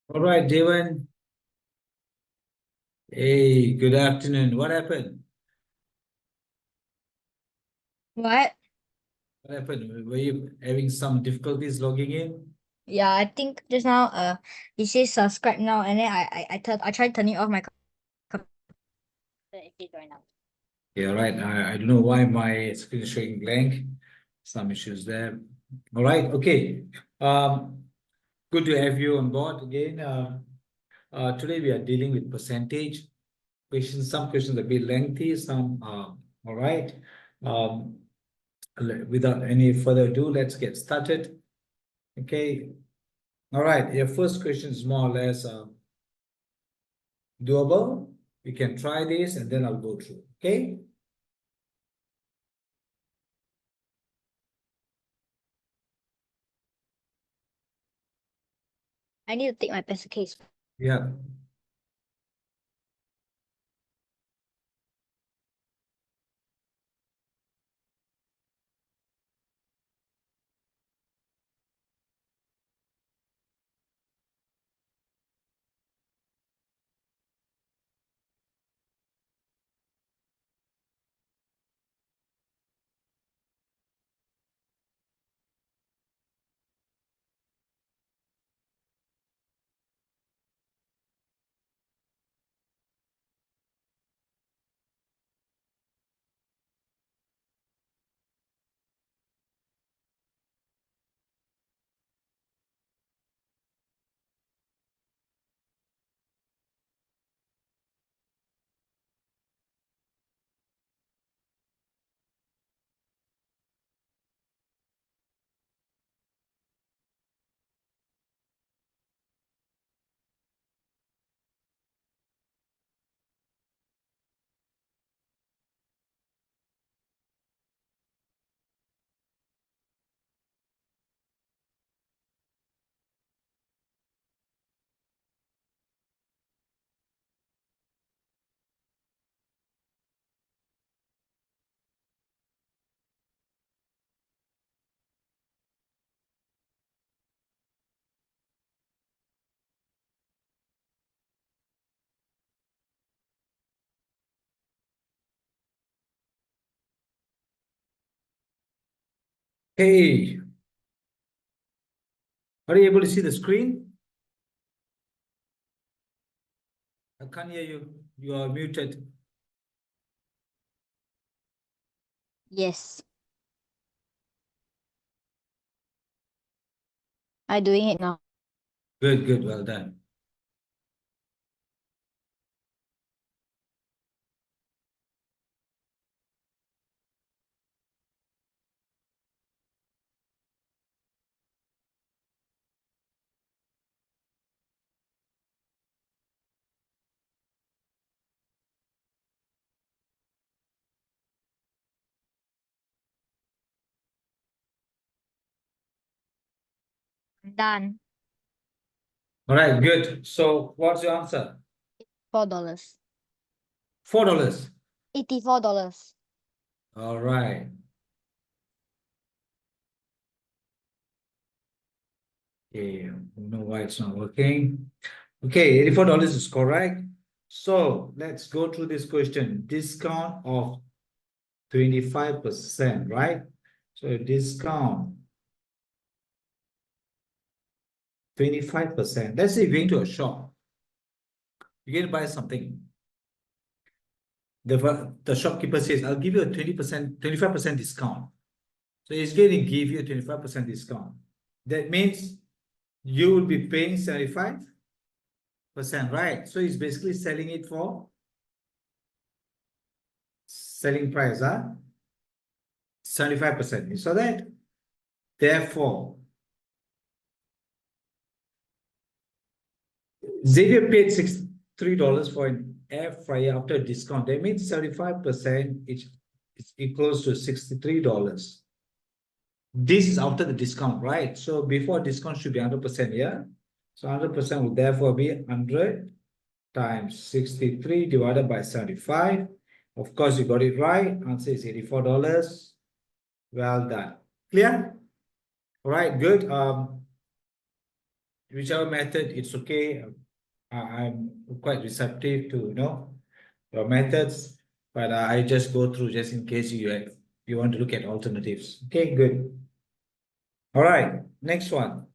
All right, Devan. Hey, good afternoon. What happened? What? What happened? Were you having some difficulties logging in? Yeah, I think just now it says subscribe now, and then I tried turning off my computer. It says right now. Yeah, right. I don't know why my screen is showing blank. Some issues there. All right, okay. Um, Good to have you on board again. Today we are dealing with percentage questions. Some questions are a bit lengthy, some all right. Um, Without any further ado, let's get started. Okay. All right. Your first question is more or less doable. We can try this and then I'll go through. Okay. I need to take my pencil case. Yeah. Hey, are you able to see the screen? I can't hear you. You are muted. Yes, I'm doing it now. Good, good. Well done. I'm done. All right, good. So what's your answer? $4. $4. $84. All right. Okay, I don't know why it's not working. Okay, $84 is correct. So let's go through this question. Discount of 25%, right? So discount 25%. Let's say you're going to a shop. You're going to buy something. The shopkeeper says, I'll give you a 20%, 25% discount. So he's going to give you a 25% discount. That means you will be paying 75%, right? So he's basically selling it for selling price, 75%. You saw that? Therefore, Xavier paid $63 for an air fryer after discount. That means 75% is equals to $63. This is after the discount, right? So before discount should be 100%, yeah? So 100% would therefore be 100 times 63 divided by 75. Of course, you got it right. Answer is $84. Well done. Clear? All right, good. whichever method, it's okay. I'm quite receptive to, your methods, but I just go through just in case you want to look at alternatives. Okay, good. All right, next one.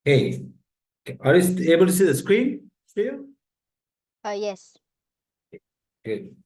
Hey, are you able to see the screen still? Yes. Good.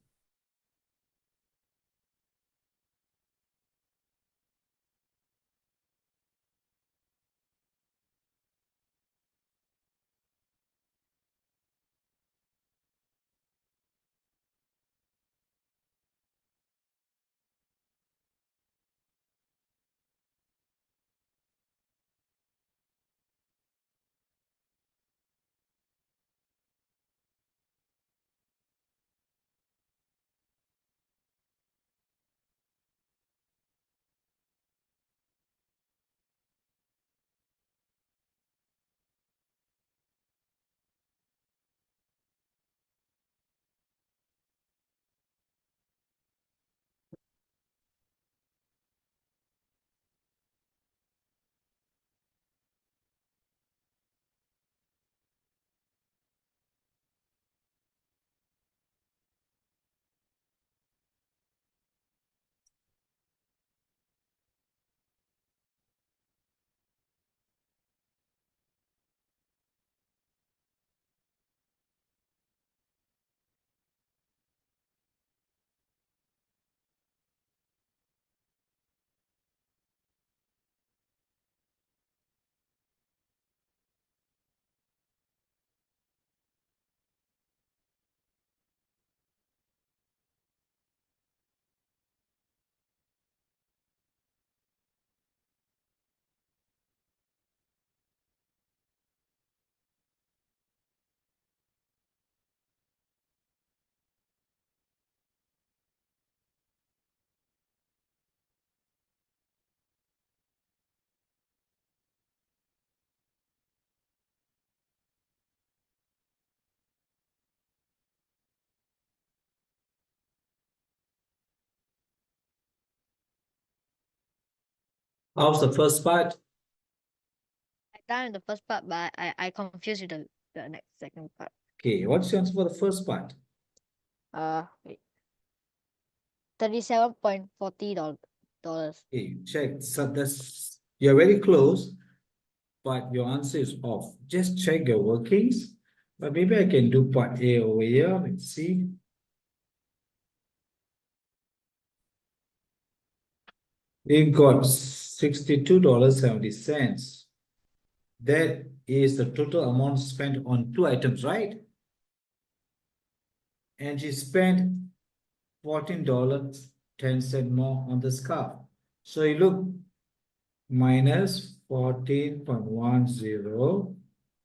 How's the first part? I done with the first part, but I confused with the next second part. Okay, what's your answer for the first part? Wait. $37.40. Okay, check. So that's you're very close, but your answer is off. Just check your workings. But maybe I can do part A over here. Let's see. We've got $62.70. That is the total amount spent on two items, right? And she spent $14.10 more on the scarf. So you look minus 14.10.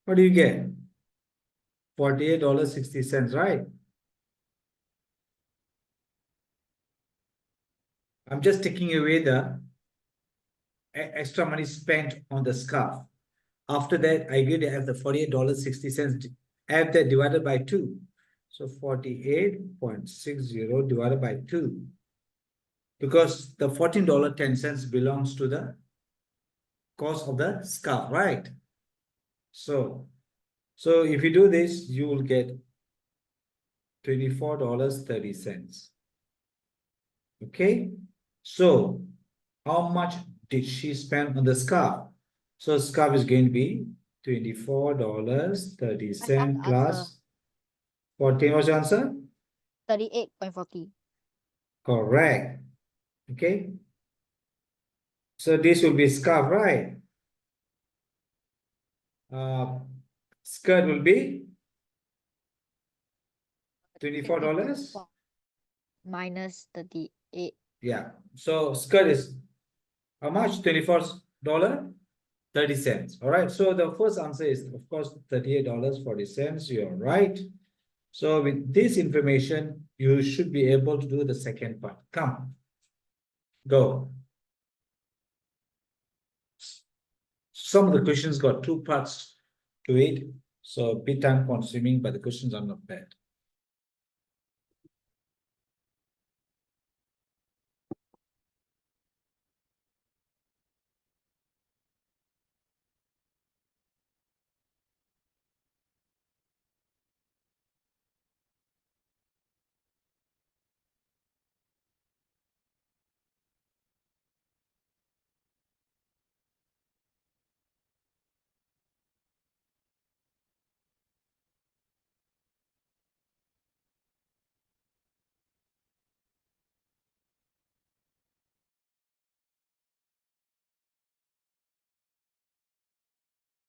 What do you get? $48.60, right? I'm just taking away the extra money spent on the scarf. After that, I get to have the $48.60. Add that divided by 2. So 48.60 divided by 2. Because the $14.10 belongs to the cost of the scarf, right? So if you do this, you will get $24.30. Okay? So how much did she spend on the scarf? So scarf is going to be $24.30 plus 14. What's your answer? 38.40. Correct. Okay. So this will be scarf, right? Skirt will be $24. Minus 38. Yeah. So skirt is how much? $24.30. All right. So the first answer is, of course, $38.40. You're right. So with this information, you should be able to do the second part. Come. Go. Some of the questions got two parts to it. So a bit time consuming, but the questions are not bad.